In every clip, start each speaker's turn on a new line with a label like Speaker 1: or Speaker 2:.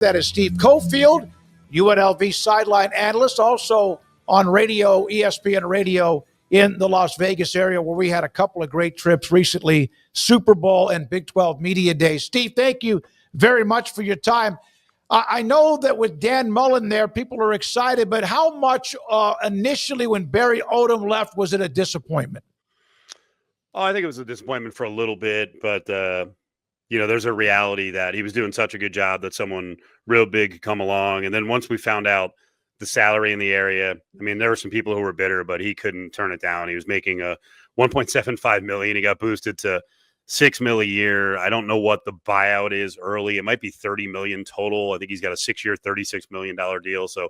Speaker 1: That is Steve Cofield, UNLV Sideline Analyst, also on radio, ESPN Radio in the Las Vegas area, where we had a couple of great trips recently, Super Bowl and Big 12 Media Days. Steve, thank you very much for your time. I know that with Dan Mullen there, people are excited, but how much initially when Barry Odum left was it a disappointment?
Speaker 2: Oh, I think it was a disappointment for a little bit, but there's a reality that he was doing such a good job that someone real big could come along. And then once we found out the salary in the area, I mean, there were some people who were bitter, but he couldn't turn it down. He was making a $1.75 million. He got boosted to $6 million a year. I don't know what the buyout is early. It might be $30 million total. I think he's got a 6-year, $36 million deal. So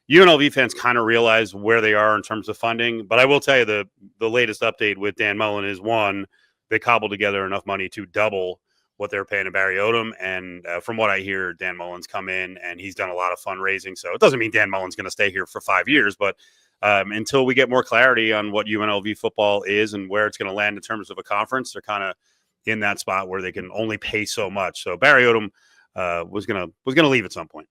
Speaker 2: UNLV fans kind of realize where they are in terms of funding. But I will tell you the latest update with Dan Mullen is, one, they cobbled together enough money to double what they're paying to Barry Odum. And from what I hear, Dan Mullen's come in and he's done a lot of fundraising. So it doesn't mean Dan Mullen's going to stay here for 5 years, but until we get more clarity on what UNLV football is and where it's going to land in terms of a conference, they're kind of in that spot where they can only pay so much. So Barry Odum was going to leave at some point.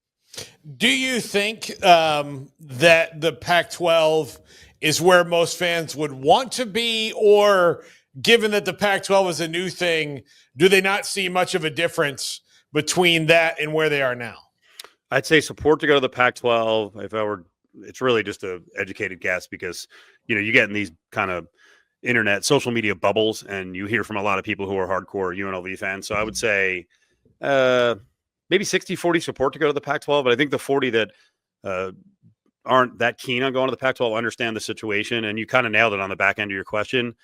Speaker 3: Do you think that the Pac-12 is where most fans would want to be, or given that the Pac-12 is a new thing, do they not see much of a difference between that and where they are now?
Speaker 2: I'd say support to go to the Pac-12. It's really just an educated guess because, you get in these kind of internet, social media bubbles, and you hear from a lot of people who are hardcore UNLV fans. So I would say maybe 60-40 support to go to the Pac-12, but I think the 40 that aren't that keen on going to the Pac-12 understand the situation, and you kind of nailed it on the back end of your question.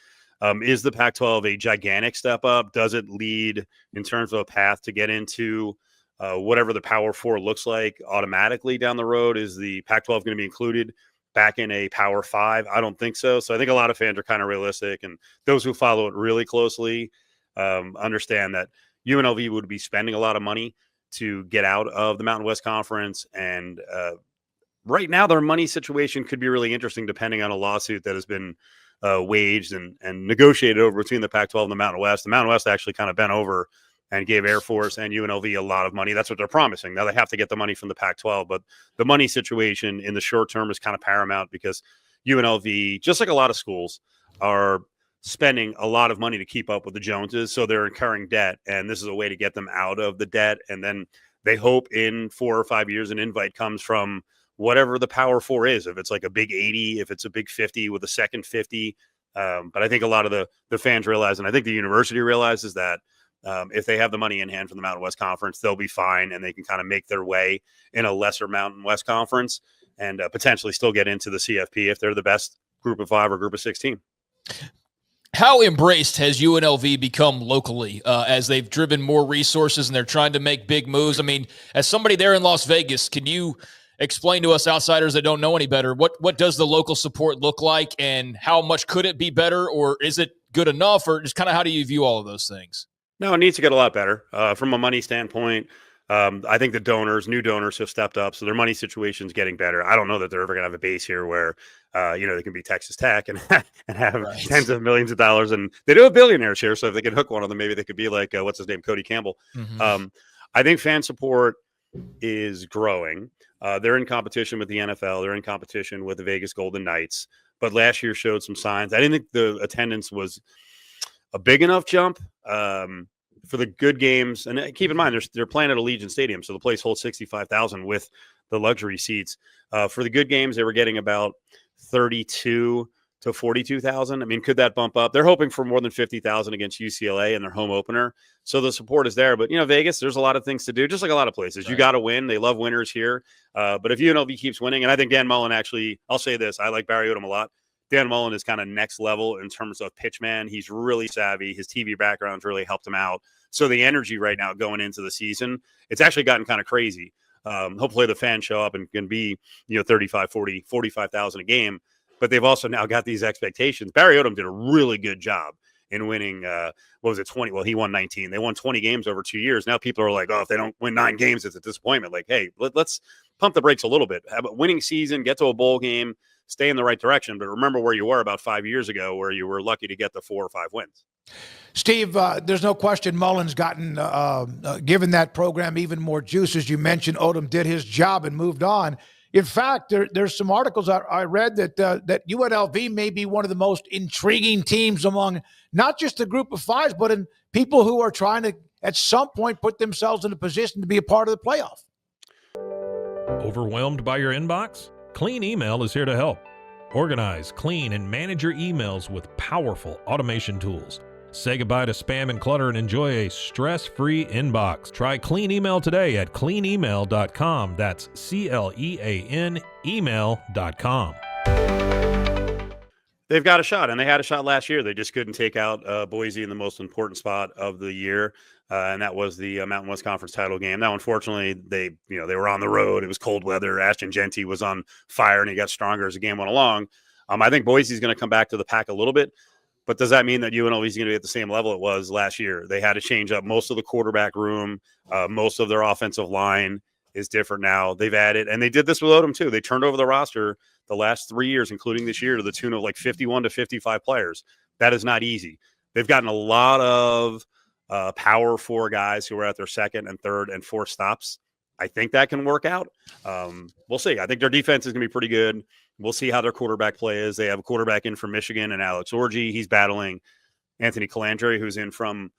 Speaker 2: Is the Pac-12 a gigantic step up? Does it lead in terms of a path to get into whatever the Power Four looks like automatically down the road? Is the Pac-12 going to be included back in a Power Five? I don't think so. So I think a lot of fans are kind of realistic, and those who follow it really closely understand that UNLV would be spending a lot of money to get out of the Mountain West Conference. And right now, their money situation could be really interesting depending on a lawsuit that has been waged and negotiated over between the Pac-12 and the Mountain West. The Mountain West actually kind of bent over and gave Air Force and UNLV a lot of money. That's what they're promising. Now they have to get the money from the Pac-12, but the money situation in the short term is kind of paramount because UNLV, just like a lot of schools, are spending a lot of money to keep up with the Joneses. So they're incurring debt, and this is a way to get them out of the debt. And then they hope in 4 or 5 years an invite comes from whatever the Power Four is, if it's like a big 80, if it's a big 50 with a second 50. But I think a lot of the fans realize, and I think the university realizes that if they have the money in hand from the Mountain West Conference, they'll be fine, and they can kind of make their way in a lesser Mountain West Conference and potentially still get into the CFP if they're the best group of 5 or group of 16.
Speaker 4: How embraced has UNLV become locally as they've driven more resources and they're trying to make big moves? I mean, as somebody there in Las Vegas, can you explain to us outsiders that don't know any better, what does the local support look like, and how much could it be better, or is it good enough, or just kind of how do you view all of those things?
Speaker 2: No, it needs to get a lot better from a money standpoint. I think the new donors have stepped up, so their money situation is getting better. I don't know that they're ever going to have a base here where, they can be Texas Tech and have tens of millions of dollars. And they do have billionaires here, so if they could hook one of them, maybe they could be like, what's his name, Cody Campbell. Mm-hmm. I think fan support is growing. They're in competition with the NFL. They're in competition with the Vegas Golden Knights. But last year showed some signs. I didn't think the attendance was a big enough jump for the good games. And keep in mind, they're playing at Allegiant Stadium, so the place holds 65,000 with the luxury seats. For the good games, they were getting about 32 to 42,000. I mean, could that bump up? They're hoping for more than 50,000 against UCLA in their home opener. So the support is there. But, Vegas, there's a lot of things to do, just like a lot of places. Right. You got to win. They love winners here. But if UNLV keeps winning, and I think Dan Mullen actually, I'll say this, I like Barry Odum a lot. Dan Mullen is kind of next level in terms of pitchman. He's really savvy. His TV background's really helped him out. So the energy right now going into the season, it's actually gotten kind of crazy. Hopefully the fans show up and can be, 35, 40, 45,000 a game. But they've also now got these expectations. Barry Odum did a really good job in winning, 20? Well, he won 19. They won 20 games over 2 years. Now people are like, oh, if they don't win 9 games, it's a disappointment. Like, hey, let's pump the brakes a little bit. Have a winning season, get to a bowl game, stay in the right direction. But remember where you were about 5 years ago where you were lucky to get the 4 or 5 wins.
Speaker 1: Steve, there's no question Mullen's gotten given that program even more juice. As you mentioned, Odum did his job and moved on. In fact, there's some articles I read that UNLV may be one of the most intriguing teams among not just the group of fives, but in people who are trying to, at some point, put themselves in a position to be a part of the playoff.
Speaker 5: Overwhelmed by your inbox? Clean Email is here to help. Organize, clean, and manage your emails with powerful automation tools. Say goodbye to spam and clutter and enjoy a stress-free inbox. Try Clean Email today at cleanemail.com. That's CLEAN email.com.
Speaker 2: They've got a shot, and they had a shot last year. They just couldn't take out Boise in the most important spot of the year, and that was the Mountain West Conference title game. Now, unfortunately, they were on the road. It was cold weather. Ashton Genty was on fire, and he got stronger as the game went along. I think Boise's going to come back to the pack a little bit. But does that mean that UNLV is going to be at the same level it was last year? They had to change up most of the quarterback room. Most of their offensive line is different now. They've added, and they did this with Odum too. They turned over the roster the last 3 years, including this year, to the tune of like 51 to 55 players. That is not easy. They've gotten a lot of power for guys who are at their second and third and fourth stops. I think that can work out. We'll see. I think their defense is going to be pretty good. We'll see how their quarterback play is. They have a quarterback in from Michigan and Alex Orji. He's battling Anthony Calandre, who's in from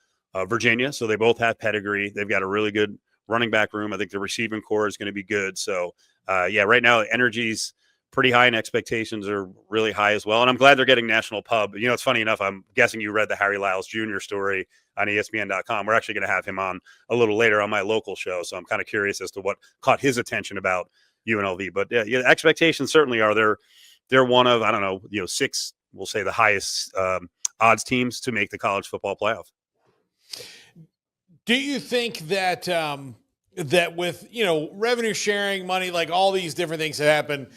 Speaker 2: Virginia. So they both have pedigree. They've got a really good running back room. I think the receiving core is going to be good. So, right now, energy's pretty high and expectations are really high as well. And I'm glad they're getting national pub. It's funny enough, I'm guessing you read the Harry Lyles Jr. story on ESPN.com. We're actually going to have him on a little later on my local show. So I'm kind of curious as to what caught his attention about UNLV. But expectations certainly are they're one of, 6, we'll say the highest odds teams to make the college football playoff.
Speaker 3: Do you think that that with revenue sharing money, like all these different things that happen,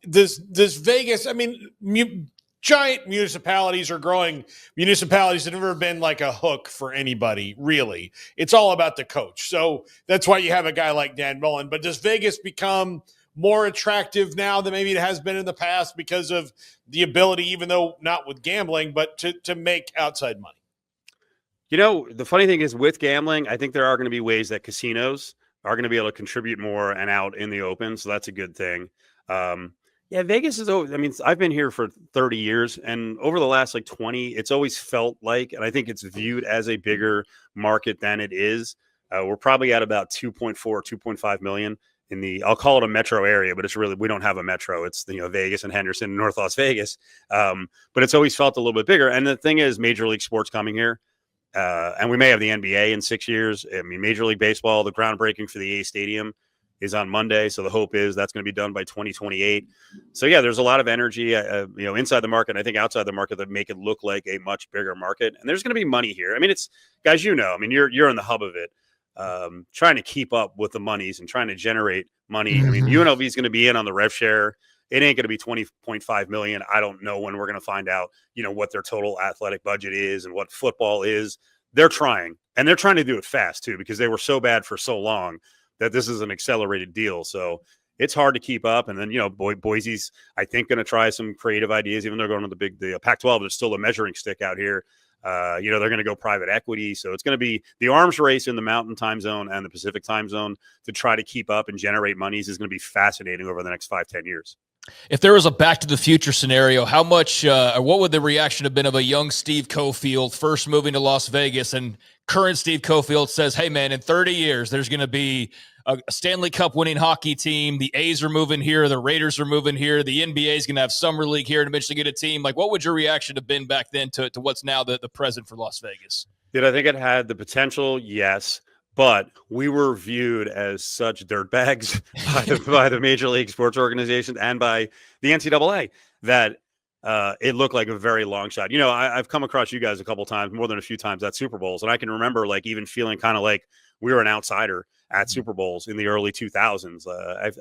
Speaker 3: does Vegas? I mean, giant municipalities are growing. Municipalities have never been like a hook for anybody, really. It's all about the coach. So that's why you have a guy like Dan Mullen. But does Vegas become more attractive now than maybe it has been in the past because of the ability, even though not with gambling, but to make outside money?
Speaker 2: The funny thing is with gambling, I think there are going to be ways that casinos are going to be able to contribute more and out in the open. So that's a good thing. Vegas is, I've been here for 30 years, and over the last 20, it's always felt like, and I think it's viewed as a bigger market than it is. We're probably at about 2.4, 2.5 million in I'll call it a metro area, but it's really, we don't have a metro. It's, Vegas and Henderson, North Las Vegas. But it's always felt a little bit bigger. And the thing is, Major League Sports coming here, and we may have the NBA in 6 years. Major League Baseball, the groundbreaking for the A Stadium is on Monday. So the hope is that's going to be done by 2028. So there's a lot of energy, inside the market, and I think outside the market that make it look like a much bigger market. And there's going to be money here. It's guys, you're in the hub of it, trying to keep up with the monies and trying to generate money. UNLV is going to be in on the rev share. It ain't going to be 20.5 million. I don't know when we're going to find out, what their total athletic budget is and what football is. They're trying, and they're trying to do it fast too, because they were so bad for so long that this is an accelerated deal. So it's hard to keep up. And then, Boise's, I think, going to try some creative ideas, even though they're going to the Pac-12. There's still a measuring stick out here. They're going to go private equity. So it's going to be the arms race in the Mountain Time Zone and the Pacific Time Zone to try to keep up and generate monies is going to be fascinating over the next 5-10 years.
Speaker 4: If there was a Back to the Future scenario, how much, what would the reaction have been of a young Steve Cofield first moving to Las Vegas, and current Steve Cofield says, hey man, in 30 years, there's going to be a Stanley Cup winning hockey team. The A's are moving here. The Raiders are moving here. The NBA is going to have summer league here to eventually get a team. What would your reaction have been back then to what's now the present for Las Vegas?
Speaker 2: Did I think it had the potential? Yes. But we were viewed as such dirtbags by the Major League Sports Organization and by the NCAA that it looked like a very long shot. I've come across you guys a couple times, more than a few times at Super Bowls, and I can remember even feeling kind of like we were an outsider at Super Bowls in the early 2000s.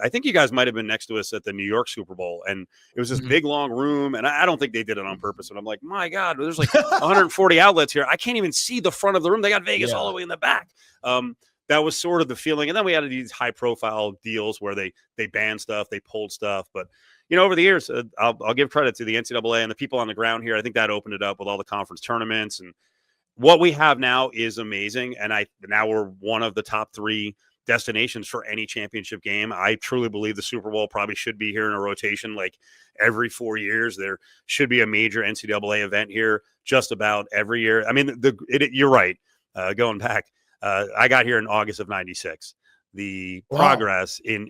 Speaker 2: I think you guys might have been next to us at the New York Super Bowl, and it was this big, long room, and I don't think they did it on purpose. And I'm like, my God, there's 140 outlets here. I can't even see the front of the room. They got Vegas all the way in the back. that was sort of the feeling. And then we had these high profile deals where they banned stuff, they pulled stuff. But, over the years, I'll give credit to the NCAA and the people on the ground here. I think that opened it up with all the conference tournaments, and what we have now is amazing. And now we're one of the top 3 destinations for any championship game. I truly believe the Super Bowl probably should be here in a rotation, like every 4 years. There should be a major NCAA event here just about every year. I mean, you're right. Going back, I got here in August of '96. The progress in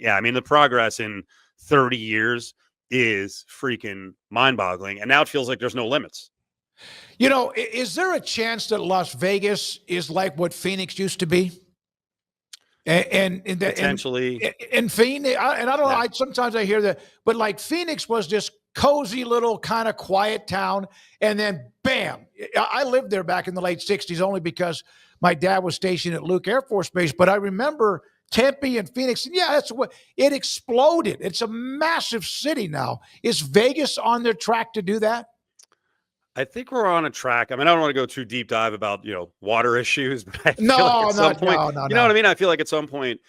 Speaker 2: 30 years is freaking mind-boggling, and now it feels like there's no limits.
Speaker 1: Is there a chance that Las Vegas is like what Phoenix used to be? And
Speaker 2: Potentially.
Speaker 1: And Phoenix, I don't know. Sometimes I hear that, but like Phoenix was this cozy little kind of quiet town, and then bam! I lived there back in the late '60s only because my dad was stationed at Luke Air Force Base. But I remember Tempe and Phoenix. And that's what it exploded. It's a massive city now. Is Vegas on their track to do that?
Speaker 2: I think we're on a track. I mean, I don't want to go too deep dive about, water issues, but I feel
Speaker 1: No,
Speaker 2: like at some point,
Speaker 1: no.
Speaker 2: you know what I mean? I feel like at some point,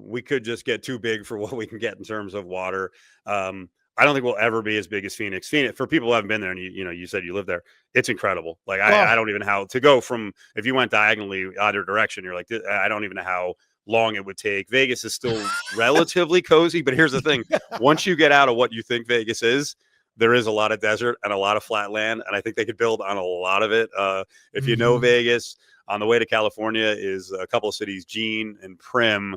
Speaker 2: we could just get too big for what we can get in terms of water. I don't think we'll ever be as big as Phoenix. Phoenix, for people who haven't been there, and you said you live there, it's incredible. Like I don't even know how to go from, if you went diagonally either direction, you're like, I don't even know how long it would take. Vegas is still relatively cozy, but here's the thing: once you get out of what you think Vegas is, there is a lot of desert and a lot of flat land, and I think they could build on a lot of it. If you know Vegas, on the way to California is a couple of cities, Jean and Prim.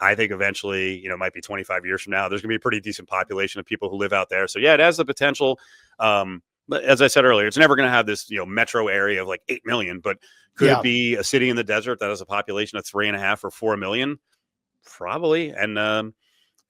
Speaker 2: I think eventually, might be 25 years from now, there's going to be a pretty decent population of people who live out there. So, yeah, it has the potential. But as I said earlier, it's never going to have this, metro area of like 8 million, but could it be a city in the desert that has a population of 3.5 or 4 million? Probably. And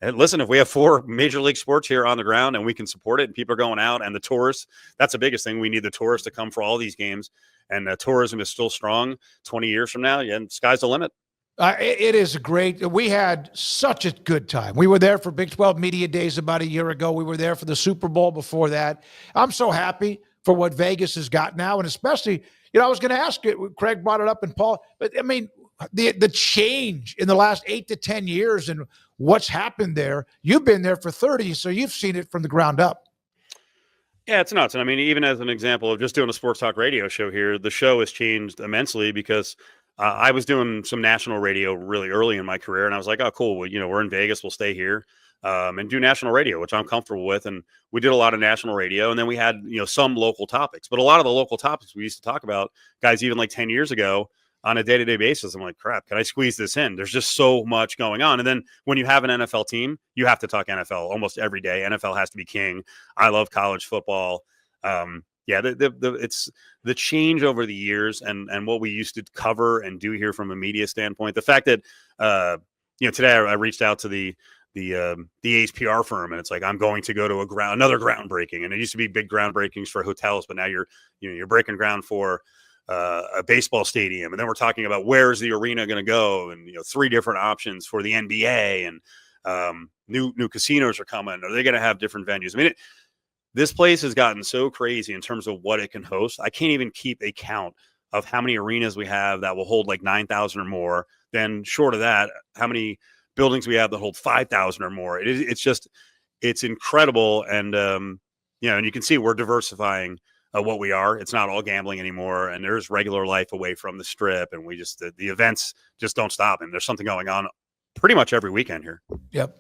Speaker 2: listen, if we have 4 major league sports here on the ground and we can support it and people are going out and the tourists, that's the biggest thing. We need the tourists to come for all these games. And tourism is still strong 20 years from now. Yeah, sky's the limit.
Speaker 1: It is great. We had such a good time. We were there for Big 12 Media Days about a year ago. We were there for the Super Bowl before that. I'm so happy for what Vegas has got now. And especially, I was going to ask it. Craig brought it up and Paul, but I mean, the change in the last 8 to 10 years and what's happened there. You've been there for 30, so you've seen it from the ground up.
Speaker 2: Yeah, it's nuts. And I mean, even as an example of just doing a sports talk radio show here, the show has changed immensely because I was doing some national radio really early in my career, and I was like, oh, cool. Well, we're in Vegas. We'll stay here and do national radio, which I'm comfortable with. And we did a lot of national radio. And then we had, some local topics. But a lot of the local topics we used to talk about, guys, even like 10 years ago, on a day-to-day basis, I'm like, crap, can I squeeze this in? There's just so much going on. And then when you have an NFL team, you have to talk NFL almost every day. NFL has to be king. I love college football. It's the change over the years and what we used to cover and do here from a media standpoint. The fact that, today I reached out to the A's PR firm, and it's like, I'm going to go to another groundbreaking. And it used to be big groundbreakings for hotels, but now you're breaking ground for a baseball stadium. And then we're talking about where's the arena going to go, and 3 different options for the NBA, and new casinos are coming. Are they going to have different venues? I mean, this place has gotten so crazy in terms of what it can host. I can't even keep a count of how many arenas we have that will hold like 9,000 or more. Then short of that, how many buildings we have that hold 5,000 or more. It's incredible. And, and you can see we're diversifying what we are. It's not all gambling anymore. And there's regular life away from the Strip. And we just, the events just don't stop. And there's something going on pretty much every weekend here.
Speaker 1: Yep.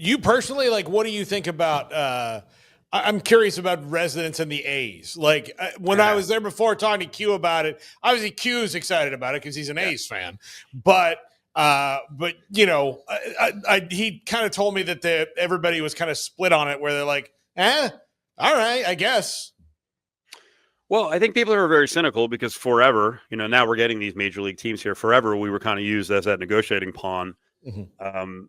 Speaker 3: You personally, like, what do you think about, I'm curious about residents and the A's. Like when I was there before talking to Q about it, obviously Q's excited about it because he's an A's fan, but he kind of told me that everybody was kind of split on it, where they're like, all right, I guess.
Speaker 2: Well, I think people are very cynical because forever, now we're getting these major league teams here. Forever, we were kind of used as that negotiating pawn. Mm-hmm.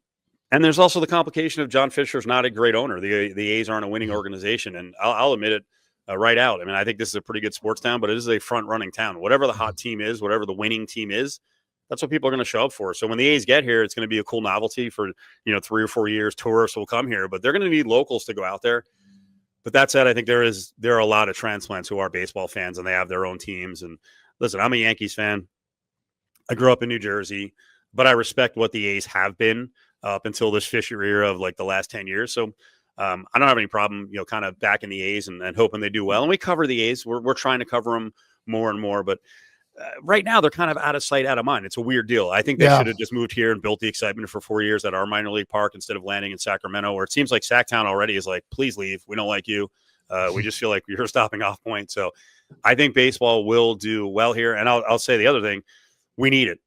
Speaker 2: And there's also the complication of John Fisher's not a great owner. The A's aren't a winning organization, and I'll admit it right out. I mean, I think this is a pretty good sports town, but it is a front-running town. Whatever the hot team is, whatever the winning team is, that's what people are going to show up for. So when the A's get here, it's going to be a cool novelty for 3 or 4 years. Tourists will come here, but they're going to need locals to go out there. But that said, I think there are a lot of transplants who are baseball fans, and they have their own teams. And listen, I'm a Yankees fan. I grew up in New Jersey, but I respect what the A's have been up until this Fisher era of like the last 10 years. So I don't have any problem, kind of backing the A's and hoping they do well. And we cover the A's. We're trying to cover them more and more, but right now they're kind of out of sight, out of mind. It's a weird deal. I think they should have just moved here and built the excitement for 4 years at our minor league park instead of landing in Sacramento, where it seems like Sacktown already is like, please leave. We don't like you. We just feel like you're a stopping off point. So I think baseball will do well here. And I'll say the other thing, we need it.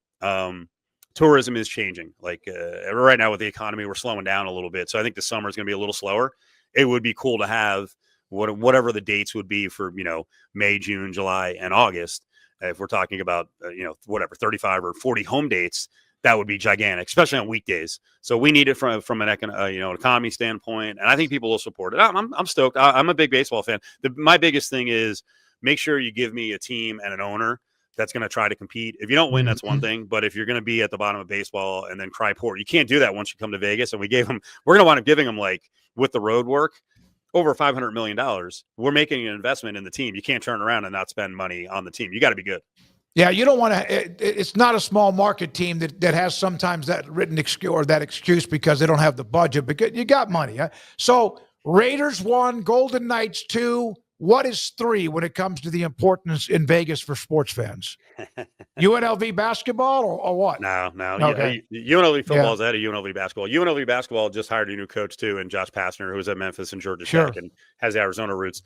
Speaker 2: Tourism is changing. Like right now with the economy, we're slowing down a little bit. So I think the summer is going to be a little slower. It would be cool to have whatever the dates would be for, May, June, July, and August. If we're talking about, 35 or 40 home dates, that would be gigantic, especially on weekdays. So we need it from an economy standpoint, and I think people will support it. I'm stoked. I'm a big baseball fan. My biggest thing is make sure you give me a team and an owner that's going to try to compete. If you don't win, that's one thing. But if you're going to be at the bottom of baseball and then cry poor, you can't do that once you come to Vegas. And we're going to wind up giving them, like, with the road work, over $500 million. We're making an investment in the team. You can't turn around and not spend money on the team. You got to be good.
Speaker 1: Yeah, you don't want to. It's not a small market team that has sometimes that written excuse or that excuse because they don't have the budget. Because you got money. Huh? So Raiders 1, Golden Knights 2. What is 3 when it comes to the importance in Vegas for sports fans? UNLV basketball or what?
Speaker 2: No.
Speaker 1: Okay.
Speaker 2: UNLV football is ahead of UNLV basketball. UNLV basketball just hired a new coach too, and Josh Pastner, who was at Memphis and Georgia Tech and has Arizona roots.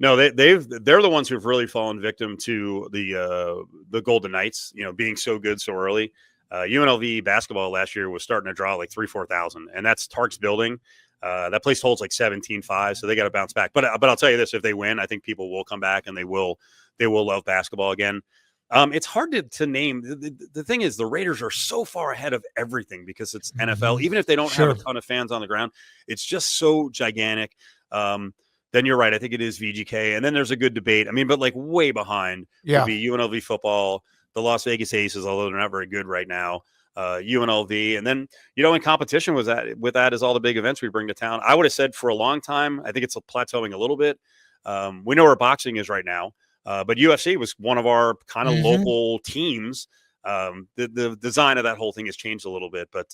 Speaker 2: No, they're the ones who've really fallen victim to the Golden Knights, being so good so early. UNLV basketball last year was starting to draw like 4,000, and that's Tark's building. That place holds like 17,500, so they got to bounce back. But I'll tell you this: if they win, I think people will come back and they will love basketball again. It's hard to name. The thing is, the Raiders are so far ahead of everything because it's NFL. Even if they don't have a ton of fans on the ground, it's just so gigantic. Then you're right. I think it is VGK. And then there's a good debate. I mean, but like way behind would be UNLV football, the Las Vegas Aces, although they're not very good right now, UNLV. And then, in competition with that is all the big events we bring to town. I would have said for a long time, I think it's plateauing a little bit. We know where boxing is right now. But UFC was one of our kind of local teams. The design of that whole thing has changed a little bit, but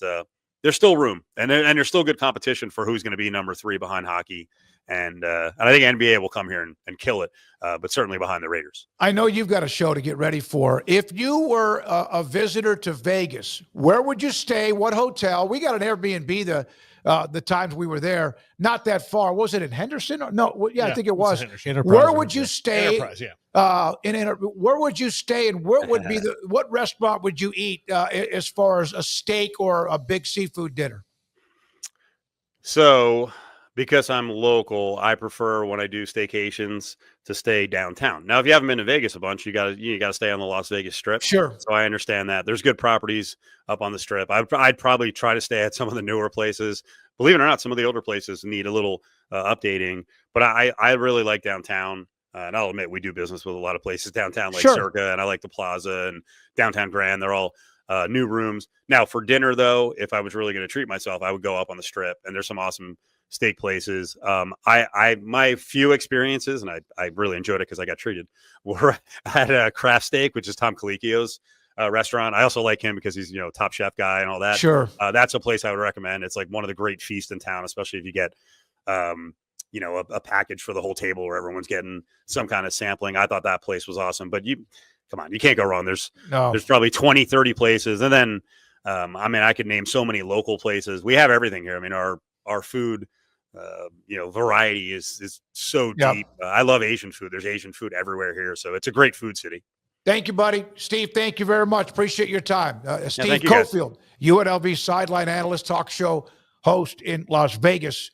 Speaker 2: there's still room. And there's still good competition for who's going to be number 3 behind hockey. And I think NBA will come here and kill it, but certainly behind the Raiders.
Speaker 1: I know you've got a show to get ready for. If you were a visitor to Vegas, where would you stay? What hotel? We got an Airbnb the times we were there, not that far. Was it in Henderson? No, I think it was. Where would you stay?
Speaker 3: Enterprise, yeah.
Speaker 1: Where would you stay, and where would be what restaurant would you eat as far as a steak or a big seafood dinner?
Speaker 2: So, because I'm local, I prefer when I do staycations to stay downtown. Now, if you haven't been to Vegas a bunch, you got to stay on the Las Vegas Strip.
Speaker 1: Sure.
Speaker 2: So I understand that. There's good properties up on the Strip. I'd probably try to stay at some of the newer places. Believe it or not, some of the older places need a little updating. But I really like downtown. And I'll admit, we do business with a lot of places downtown, like Circa, and I like the Plaza and Downtown Grand. They're all new rooms. Now, for dinner, though, if I was really going to treat myself, I would go up on the Strip. And there's some awesome steak places. My few experiences, and I really enjoyed it because I got treated, were at Craft Steak, which is Tom Colicchio's restaurant. I also like him because he's top chef guy and all that.
Speaker 1: Sure.
Speaker 2: That's a place I would recommend. It's like one of the great feasts in town, especially if you get a package for the whole table where everyone's getting some kind of sampling. I thought that place was awesome. But come on, you can't go wrong. There's probably 20, 30 places. And then I could name so many local places. We have everything here. I mean, our food variety is so deep. I love Asian food. There's Asian food everywhere here. So it's a great food city.
Speaker 1: Thank you, buddy. Steve, thank you very much. Appreciate your time. Steve
Speaker 2: thank you,
Speaker 1: Cofield, UNLV Sideline Analyst, talk show host in Las Vegas.